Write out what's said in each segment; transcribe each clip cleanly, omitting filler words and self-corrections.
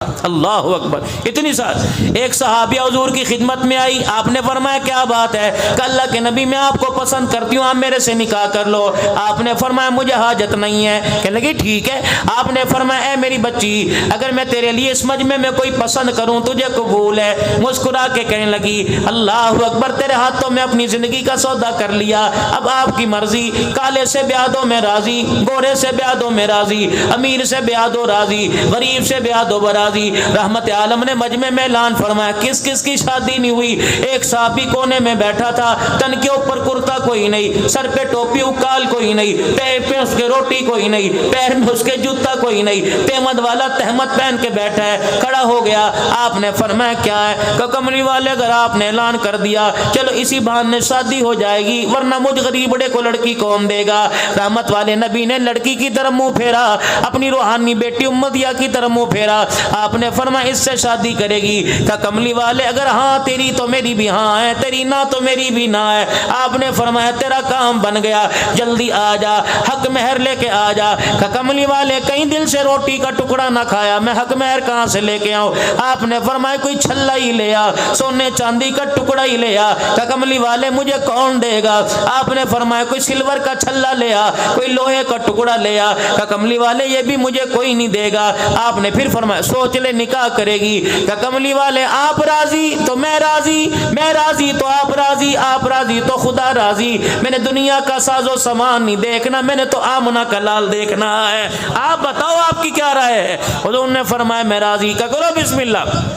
اللہ اکبر. اتنی سال ایک صحابیہ حضور کی خدمت میں آئی. آپ نے فرمایا کیا بات ہے؟ کہ اللہ کے نبی میں آپ کو پسند کرتی ہوں, آپ میرے سے نکاح کر لو. آپ نے فرمایا مجھے حاجت نہیں ہے. کہنے لگی ٹھیک ہے. آپ نے فرمایا اے میری بچی, اگر میں تیرے لیے اس مجمع میں کوئی پسند کروں تجھے قبول ہے؟ مسکرا کے کہنے لگی اللہ اکبر, تیرے ہاتھوں میں اپنی زندگی کا سودا کر لیا, اب آپ کی مرضی. کالے سے بیاہ دو میں راضی, گورے سے بیاہ دو میں راضی, امیر سے بیاہ دو راضی, غریب سے بیاہ دو راضی. رحمت عالم نے مجمع میں اعلان فرمایا کس کس کی شادی نہیں ہوئی. ایک صحابی کونے میں بیٹھا تھا, تن کے اوپر کرتا کوئی نہیں, سر پہ ٹوپی اکال کوئی نہیں, پیر پہ اس کے روٹی کوئی نہیں, پیر میں اس کے جوتا کوئی نہیں, تہمت والا تہمت پہن کے بیٹھا ہے. کھڑا ہو گیا. آپ نے فرمایا کیا ہے؟ کہ کملی والے اگر آپ نے اعلان کر دیا چلو اسی بہانے شادی ہو جائے گی, ورنہ مجھ غریب بڑے کو لڑکی کون دے گا؟ رحمت والے نبی نے لڑکی کی طرف منہ پھیرا, اپنی روحانی بیٹی امدیہ کی طرف منہ پھیرا. آپ نے فرمایا اس سے شادی کرے گی؟ کہ کملی والے اگر ہاں تیری تو میری بھی ہاں ہے, تیری نہ تو میری بھی نہ ہے. آپ نے فرمایا تیرا کام بن گیا, جلدی آ جا, حق مہر لے کے آ جا. کہ کملی والے کہیں دل سے روٹی کا ٹکڑا نہ کھایا, میں حق مہر کہاں سے لے کے آؤں؟ آپ نے فرمایا کوئی چھلا ہی لے آ, سونے چاندی کا ٹکڑا ہی لے آ. کہ کملی والے مجھے کون دے گا؟ آپ نے فرمایا کوئی سلور کا چھلا لے آ, کوئی لوہے کا ٹکڑا لے آ. کہ کملی والے یہ بھی مجھے کوئی نہیں دے گا. آپ نے پھر فرمایا سوچ لے نکاح کرے گی. کہ کملی والے آپ راضی تو میں راضی, میں راضی تو آپ راضی, آپ راضی تو خدا راضی. میں نے دنیا کا ساز و سامان نہیں دیکھنا, میں نے تو آمنہ کا لال دیکھنا ہے. آپ بتاؤ آپ کی کیا رائے ہے؟ حضور نے فرمایا میں راضی. کہ کرو بسم اللہ.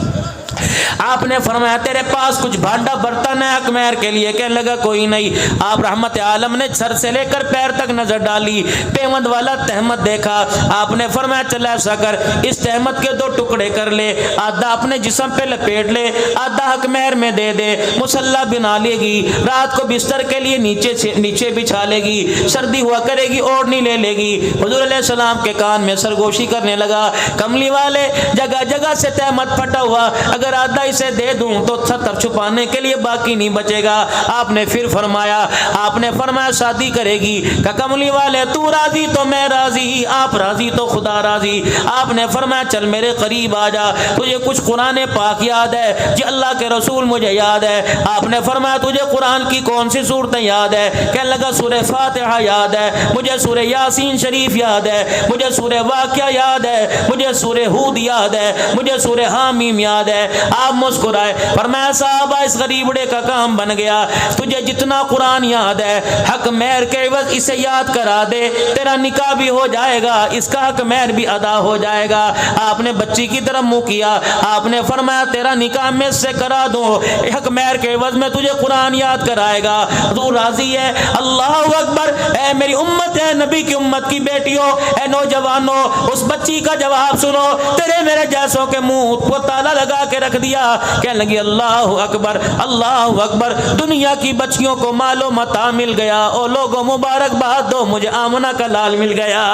آپ نے فرمایا تیرے پاس کچھ بھانڈا برتن ہے حق مہر کے لیے؟ کہنے لگا کوئی نہیں. آپ رحمت عالم نے سر سے لے کر پیر تک نظر ڈالی, تہمت والا تہمت دیکھا. آپ نے فرمایا چل ایسا کر, اس تہمت کے 2 ٹکڑے کر لے, آدھا اپنے جسم پہ لپیٹ لے, آدھا حق مہر میں دے دے. مصلی بنا لے گی, رات کو بستر کے لیے نیچے بچھا لے گی, سردی ہوا کرے گی اوڑھنی لے لے گی. حضور علیہ السلام کے کان میں سرگوشی کرنے لگا. کملی والے جگہ جگہ سے تہمت پھٹا ہوا, اگر آدھا اسے دے دوں تو ستر چھپانے کے لیے باقی نہیں بچے گا. آپ نے پھر فرمایا, آپ نے فرمایا شادی کرے گی؟ کہ کملی والے تو راضی تو میں راضی, آپ راضی تو خدا راضی. آپ نے فرمایا چل میرے قریب آ جا, تجھے کچھ قرآن پاک یاد ہے؟ جی اللہ کے رسول مجھے یاد ہے. آپ نے فرمایا تجھے قرآن کی کون سی صورتیں یاد ہے؟ کہنے لگا سورہ فاتحہ یاد ہے, مجھے سورہ یاسین شریف یاد ہے, مجھے سورہ واقعہ یاد ہے, مجھے سورہ ہود یاد ہے, مجھے سورہ حامیم یاد ہے. آپ مسکرائے. فرمایا صاحبہ اس غریبڑے کا کام بن گیا, تجھے جتنا قرآن یاد ہے حق مہر کے عوض اسے یاد کرا دے, تیرا نکاح بھی ہو جائے گا, اس کا حق مہر بھی ادا ہو جائے گا. آپ نے بچی کی طرف منہ کیا. آپ نے فرمایا تیرا نکاح میں سے کرا دوں, حق مہر کے عوض میں تجھے قرآن یاد کرائے گا. تو راضی ہے؟ اللہ اکبر. اے میری امت ہے, نبی کی امت کی بیٹیوں, اے نوجوانوں, اس بچی کا جواب سنو. تیرے میرے جیسوں کے منہ کو تالا لگا کے رکھ دیا. کہنے لگی اللہ اکبر, اللہ اکبر. دنیا کی بچیوں کو مال و متاع مل گیا, او لوگوں مبارک باد دو, مجھے آمنہ کا لال مل گیا.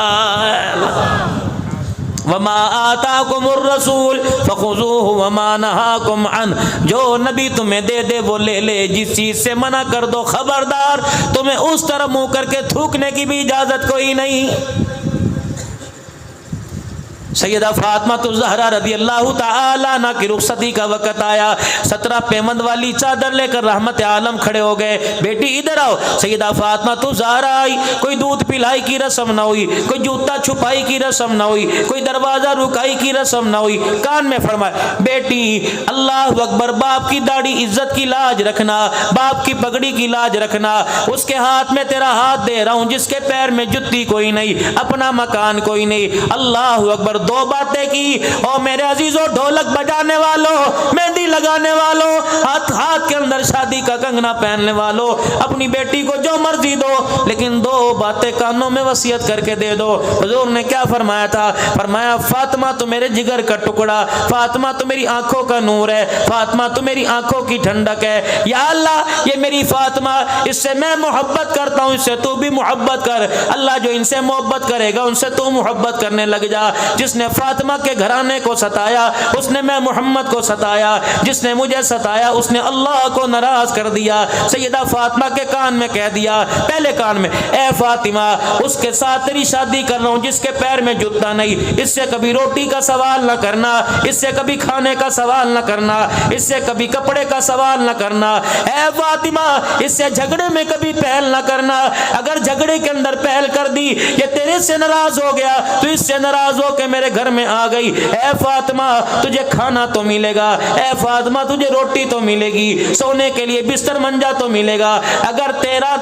وما آتاکم الرسول فخذوہ وما نہاکم عنہ. جو نبی تمہیں دے دے وہ لے لے, جس چیز سے منع کر دو خبردار, تمہیں اس طرح منہ کر کے تھوکنے کی بھی اجازت کوئی نہیں. سیدہ فاطمہ الزہرا رضی اللہ تعالیٰ عنہ کی رخصتی کا وقت آیا. 17 پیمند والی چادر لے کر رحمت عالم کھڑے ہو گئے. بیٹی ادھر آؤ. سیدہ فاطمہ الزہرا آئی. کوئی دودھ پلائی کی رسم نہ ہوئی, کوئی جوتا چھپائی کی رسم نہ ہوئی, کوئی دروازہ رکائی کی رسم نہ ہوئی. کان میں فرمایا بیٹی اللہ اکبر, باپ کی داڑھی عزت کی لاج رکھنا, باپ کی پگڑی کی لاج رکھنا. اس کے ہاتھ میں تیرا ہاتھ دے رہا ہوں جس کے پیر میں جتی کوئی نہیں, اپنا مکان کوئی نہیں. اللہ اکبر. 2 باتیں کی. اور میرے عزیزوں, ڈھولک بجانے والوں, مہندی لگانے والوں, ہاتھ کے اندر شادی کا کنگنا پہننے والوں, اپنی بیٹی کو جو مرضی دو, لیکن 2 باتیں کانوں میں وصیت کر کے دے دو. حضور نے کیا فرمایا تھا؟ فرمایا فاطمہ تو میرے جگر کا ٹکڑا, فاطمہ تو میری آنکھوں کا نور ہے, فاطمہ تو میری آنکھوں کی ٹھنڈک ہے. یا اللہ یہ میری فاطمہ, اس سے میں محبت کرتا ہوں, اس سے تو بھی محبت کر. اللہ جو ان سے محبت کرے گا ان سے تو محبت کرنے لگ جا. جس نے فاطمہ کے گھرانے کو ستایا اس نے میں محمد کو ستایا، جس نے مجھے ستایا اس نے اللہ کو ناراض کر دیا۔ سیدہ فاطمہ کے کان میں کہہ دیا، پہلے کان میں، اے فاطمہ اس کے ساتھ تیری شادی کر رہا ہوں جس کے پیر میں جوتا نہیں، اس سے کبھی روٹی کا سوال نہ کرنا، اس سے کبھی کھانے کا سوال نہ کرنا، اس سے کبھی کپڑے کا سوال نہ کرنا، اے فاطمہ اس سے جھگڑے میں کبھی پہل نہ کرنا، اگر جھگڑے کے اندر پہل کر دی یہ تیرے سے ناراض ہو گیا تو اس سے ناراض ہو کے میرے گھر میں آ گئی، اے فاطمہ تجھے کھانا تو ملے گا، اے فاطمہ تجھے روٹی تو ملے گی، سونے کے لیے بستر منجا تو ملے گا، اگر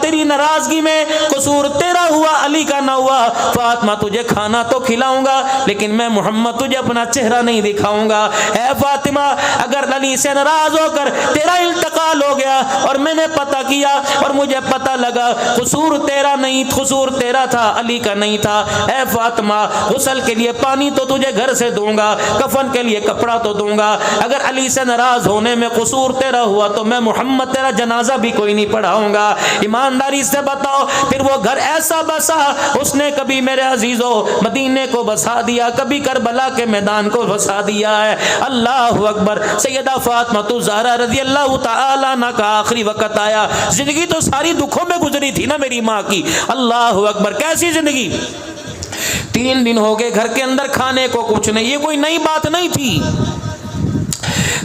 تیری ناراضگی میں قصور تیرا ہوا علی کا نہ ہوا، فاطمہ تجھے کھانا تو کھلاؤں گا لیکن میں محمد تجھے اپنا چہرہ نہیں دکھاؤں گا، اے فاطمہ اگر علی سے ناراض ہو کر تیرا انتقال ہو گیا اور میں نے پتہ کیا اور مجھے پتہ لگا قصور تیرا نہیں، قصور تیرا تھا علی کا نہیں تھا، اے فاطمہ غسل کے لیے پانی تو تجھے گھر سے دوں گا، کفن کے لیے کپڑا تو دوں گا، اگر علی سے ناراض ہونے میں قصور تیرا ہوا تو میں محمد تیرا جنازہ بھی کوئی نہیں پڑھاؤں گا۔ ایمانداری سے بتاؤ پھر وہ گھر ایسا بسا، اس نے کبھی میرے عزیزو مدینے کو بسا دیا، کبھی کربلا کے میدان کو بسا دیا ہے۔ اللہ اکبر۔ سیدہ فاطمہ الزہرا رضی اللہ تعالی عنہ کا آخری وقت آیا، زندگی تو ساری دکھوں میں گزری تھی نا میری ماں کی، اللہ اکبر کیسی زندگی، 3 دن ہو گئے گھر کے اندر کھانے کو کچھ نہیں، یہ کوئی نئی بات نہیں تھی،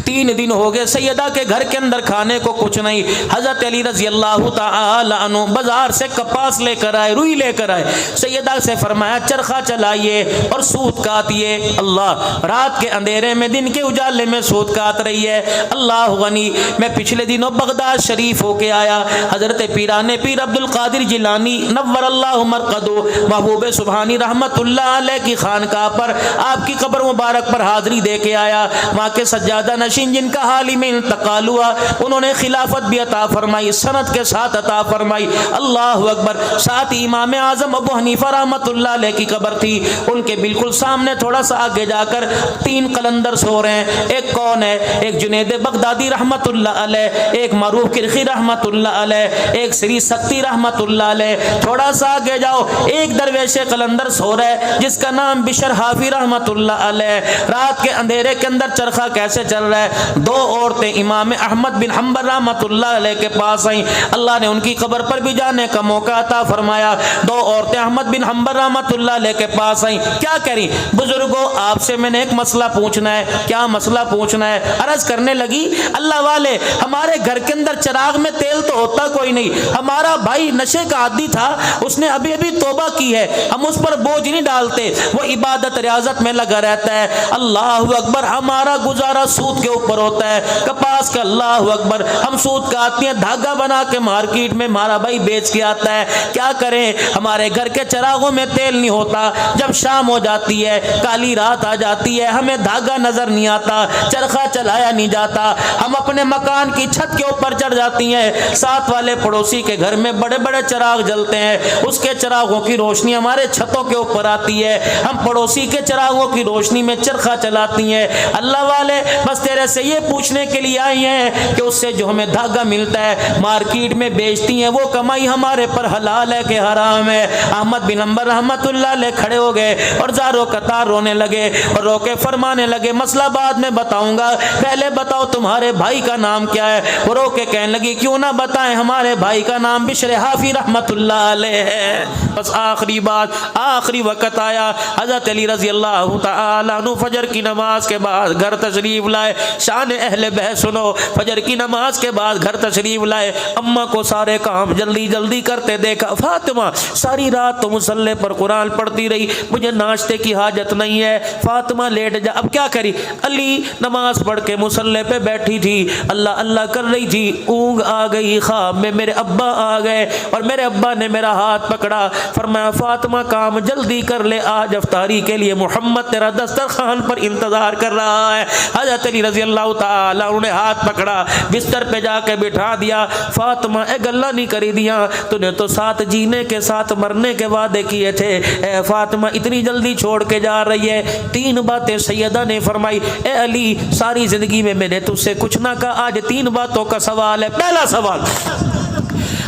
3 دن ہو گئے سیدہ کے گھر کے اندر کھانے کو کچھ نہیں۔ حضرت علی رضی اللہ تعالی عنہ بازار سے کپاس لے کر آئے، روئی لے کر آئے، سیدہ سے فرمایا چرخہ چلائیے اور سوت کاٹیے، اللہ رات کے اندھیرے میں دن کے اجالے میں سوت کاٹ رہی ہے، اللہ غنی۔ میں پچھلے دنوں بغداد شریف ہو کے آیا، حضرت پیران پیر عبد القادر جیلانی نور اللہ مرقدو محبوب سبحانی رحمت اللہ علیہ کی خانقاہ پر آپ کی قبر مبارک پر حاضری دے کے آیا، وہاں کے سجادہ نشین جن کا حال ہی میں انتقال ہوا انہوں نے خلافت بھی عطا فرمائی، سند کے ساتھ عطا فرمائی، اللہ اکبر۔ ساتھ امام اعظم ابو حنیفہ رحمت اللہ علیہ کی قبر تھی، ان کے بالکل سامنے تھوڑا سا آگے جا کر 3 قلندر سو رہے ہیں، ایک کون ہے؟ ایک جنید بغدادی رحمت اللہ علیہ، ایک معروف کرخی رحمت اللہ علیہ، ایک سری سکتی رحمت اللہ علیہ۔ تھوڑا سا آگے جاؤ ایک درویش قلندر سو رہا ہے جس کا نام بشر حافی رحمت اللہ علیہ۔ رات کے اندھیرے کے اندر چرخہ کیسے چل رہا ہے؟ 2 عورتیں امام احمد بن حنبل رحمت اللہ علیہ کے پاس آئیں، اللہ نے ان کی قبر پر بھی جانے کا موقع عطا فرمایا، 2 عورتیں احمد بن حنبل رحمت اللہ علیہ کے پاس آئیں، کیا کریں بزرگوں آپ سے میں نے ایک مسئلہ پوچھنا ہے۔ کیا مسئلہ پوچھنا ہے؟ عرض کرنے لگی اللہ والے ہمارے گھر کے اندر چراغ میں تیل تو ہوتا کوئی نہیں، ہمارا بھائی نشے کا عادی تھا، اس نے ابھی توبہ کی ہے، ہم اس پر بوجھ نہیں ڈالتے، وہ عبادت ریاضت میں لگا رہتا ہے، اللہ اکبر۔ ہمارا گزارا سود کے اوپر ہوتا ہے، کپاس کا، اللہ اکبر، ہم سود کاٹتے ہیں، دھاگا بنا کے مارکیٹ میں ہمارا بھائی بیچ کے آتا ہے، کیا کریں ہمارے گھر کے چراغوں میں تیل نہیں ہوتا، جب شام ہو جاتی ہے کالی رات آ جاتی ہے ہمیں دھاگا نظر نہیں آتا، چرخہ چلایا نہیں جاتا، ہم اپنے مکان کی چھت کے اوپر چڑھ جاتی ہیں، ساتھ والے پڑوسی کے گھر میں بڑے بڑے چراغ جلتے ہیں، اس کے چراغوں کی روشنی ہمارے چھتوں کے اوپر آتی ہے، ہم پڑوسی کے چراغوں کی روشنی میں چرخہ چلاتی ہیں، اللہ والے بس تیرے سے یہ پوچھنے کے لیے آئی ہیں کہ اس سے جو ہمیں دھاگا ملتا ہے مارکیٹ میں بیچتی ہیں وہ کمائی ہمارے پر حلال ہے کہ حرام ہے؟ احمد بن حنبل رحمت اللہ علیہ کھڑے ہو گئے اور زارو قطار رونے لگے اور رو کے فرمانے لگے مسئلہ بعد میں بتاؤں گا، پہلے بتاؤ تمہارے بھائی کا نام کیا ہے؟ وہ رو کے کہنے لگی کیوں نہ بتائیں، ہمارے بھائی کا نام بشر حافی رحمت اللہ علیہ ہے۔ بس آخری بات، آخری وقت آیا، حضرت علی رضی اللہ تعالی عنہ فجر کی نماز کے بعد گھر تشریف لائے، شان اہل بیت سنو، فجر کی نماز کے بعد گھر تشریف لائے، اماں کو سارے کام جلدی جلدی کرتے دیکھا، فاطمہ ساری رات تو مصلی پر قرآن پڑھتی رہی، مجھے ناشتے کی حاجت نہیں ہے، فاطمہ لیٹ جا، اب کیا کری؟ علی نماز پڑھ کے مصلی پہ بیٹھی تھی، اللہ اللہ کر رہی تھی، اونگ آ گئی، خواب میں میرے ابا آ گئے اور میرے ابا نے میرا ہاتھ پکڑا، فرمایا فاطمہ کام جلدی کر لے، آج افطاری کے لیے محمد تیرا دسترخوان پر انتظار کر رہا ہے۔ حضرت علی رضی اللہ تعالی انہوں نے ہاتھ پکڑا، بستر پہ جا کے بٹھا دیا، فاطمہ اے گلا نہیں کری دیا، تو نے تو ساتھ جینے کے ساتھ مرنے کے وعدے کیے تھے، اے فاطمہ اتنی جلدی چھوڑ کے جا رہی ہے؟ 3 باتیں سیدہ نے فرمائی، اے علی ساری زندگی میں نے تجھ سے کچھ نہ کہا، آج 3 باتوں کا سوال ہے۔ پہلا سوال،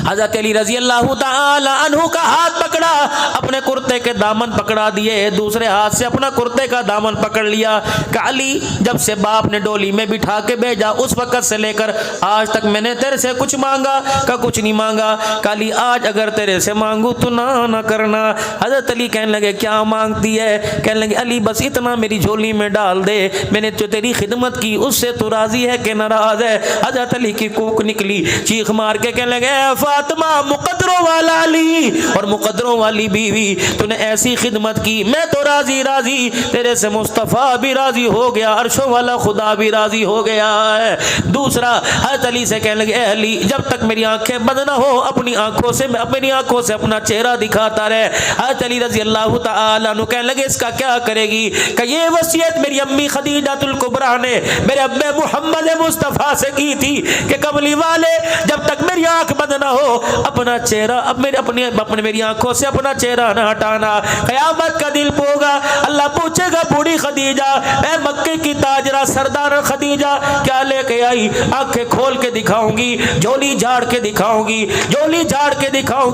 حضرت علی رضی اللہ تعالی عنہ کا ہاتھ پکڑا، اپنے کرتے کے دامن پکڑا دیے، دوسرے ہاتھ سے اپنا کرتے کا دامن پکڑ لیا کہ علی جب سے باپ نے ڈولی میں بٹھا کے بھیجا اس وقت سے لے کر آج تک میں نے تیرے سے کچھ مانگا کہ کچھ نہیں مانگا، کہ علی آج اگر تیرے سے مانگوں تو نہ کرنا۔ حضرت علی کہنے لگے کیا مانگتی ہے؟ کہنے لگے علی بس اتنا میری جھولی میں ڈال دے، میں نے جو تیری خدمت کی اس سے تو راضی ہے کہ ناراض ہے؟ حضرت علی کی کوک نکلی، چیخ مار کے کہنے لگے اے فاطمہ مقدروں والا علی اور مقدروں والی بیوی، تو نے ایسی خدمت کی، میں تو راضی تیرے سے مصطفیٰ بھی راضی ہو گیا، عرشوں والا خدا بھی راضی ہو گیا ہے۔ دوسرا حضرت علی سے کہنے لگے اے علی جب تک میری آنکھیں بند نہ ہو اپنی آنکھوں سے اپنا چہرہ دکھاتا رہے۔ حضرت علی رضی اللہ تعالی عنہ کہنے لگے اس کا کیا کرے گی؟ کہ یہ وصیت میری امی خدیجہ الکبریٰ نے میرے ابے محمد مصطفیٰ سے کی تھی کہ کملی والے جب تک میری آنکھ بند نہ ہو اپنا چہرہ میری آنکھوں سے اپنا چہرہ نہ ہٹانا، قیامت کا دل ہوگا اللہ پوچھے گا بوڑھی خدیجہ اے مکے کی تاجرہ سردار خدیجہ کیا لے کے آئی؟ آنکھیں کھول کے دکھاؤں گی، جھولی جھاڑ کے دکھاؤں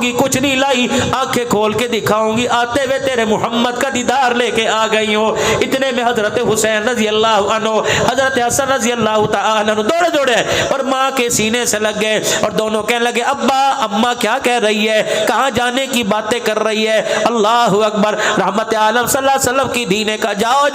گی، کچھ نہیں لائی، آنکھیں کھول کے دکھاؤں گی، آتے ہوئے تیرے محمد کا دیدار لے کے آ گئی ہوں۔ اتنے میں حضرت حسین رضی اللہ عنہ حضرت حسن رضی اللہ تعالی عنہ دوڑے اور ماں کے سینے سے لگ گئے اور دونوں کہنے لگے ابا اماں کیا کہہ رہی ہے؟ کہاں جانے کی باتیں کر رہی ہے؟ اللہ اکبر، رحمت عالم صلی اللہ علیہ وسلم کی دین کا جاؤ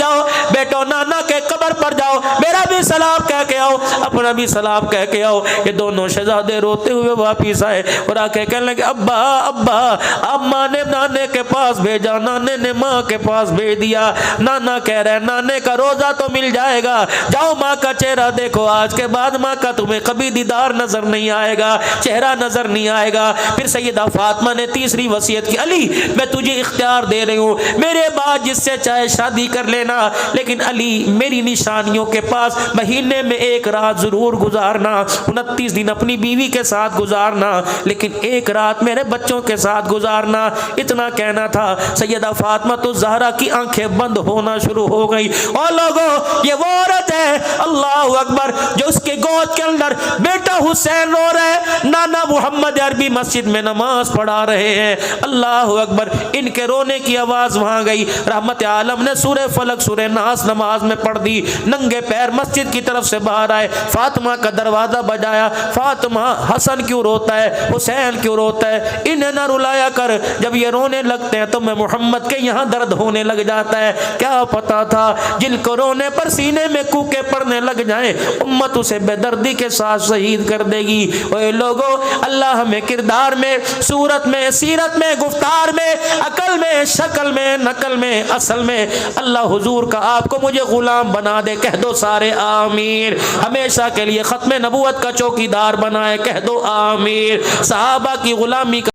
بیٹو نانا کے قبر پر جاؤ، میرا بھی سلام کہہ کے آؤ، اپنا بھی سلام کہہ کے آؤ۔ یہ دونوں شہزادے روتے ہوئے واپس آئے اور آ کے کہنے لگے ابا اماں نے نانے کے پاس بھیجا، نانے نے ماں کے پاس بھیج دیا، نانا کہہ رہے نانے کا روزہ تو مل جائے گا، جاؤ ماں کا چہرہ دیکھو، آج کے بعد ماں کا تمہیں کبھی دیدار نظر نہیں آئے گا، چہرہ نظر نہیں آئے گا۔ پھر سیدہ فاطمہ نے تیسری وصیت کی علی میں تجھے اختیار دے رہی ہوں، میرے بعد جس سے چاہے شادی کر لینا، لیکن علی میری نشانیوں کے پاس مہینے میں ایک رات ضرور گزارنا، 29 دن اپنی بیوی کے ساتھ گزارنا، لیکن ایک رات میرے بچوں کے ساتھ گزارنا۔ اتنا کہنا تھا سیدہ فاطمہ تو زہرا کی آنکھیں بند ہونا شروع ہو گئی۔ اور لوگوں یہ وہ عورت ہے اللہ اکبر جو اس کے گود کے اندر بیٹا حسین رو رہا ہے، نانا محمد عربی مسجد میں نماز پڑھا رہے ہیں، اللہ اکبر، ان کے رونے کی آواز وہاں گئی۔ رحمت عالم نے سورہ فلق سورہ ناس نماز میں پڑھ دی، ننگے پیر مسجد کی طرف سے باہر آئے، فاطمہ کا دروازہ بجایا، فاطمہ حسن کیوں روتا ہے، حسین کیوں روتا ہے، انہیں نہ رلایا کر، جب یہ رونے لگتے ہیں تو میں محمد کے یہاں درد ہونے لگ جاتا ہے۔ کیا پتا تھا جن کو رونے پر سینے میں کوکے پڑنے لگ جائیں امت اسے بے دردی کے ساتھ شہید کر دے گی۔ اے لوگوں اللہ ہمیں کردار میں، صورت میں، سیرت میں، گفتار میں، عقل میں، شکل میں، نقل میں، اصل میں اللہ حضور کا آپ کو مجھے غلام بنا دے، کہہ دو سارے آمین۔ ہمیشہ کے لیے ختم نبوت کا چوکیدار بنائے، کہہ دو آمین۔ صحابہ کی غلامی کا